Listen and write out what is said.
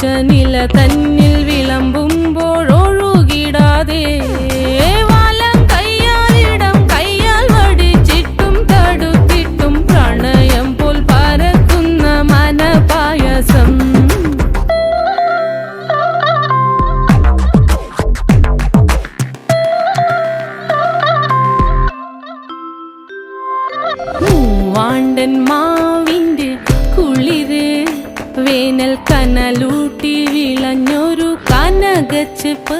പച്ചനില തന്നിൽ വിളമ്പുമ്പോഴൊഴുകിടാതെ വലം കയ്യാലിടം കയ്യാൽ വടിച്ചിട്ടും തടുത്തിട്ടും പ്രണയം പോൽ പരക്കുന്ന മനപായസം വാണ്ടൻ മാവിൻ്റെ കുളിര് വേനൽ കനലൂട്ടി വിളഞ്ഞൊരു കനകച്ചെപ്പ്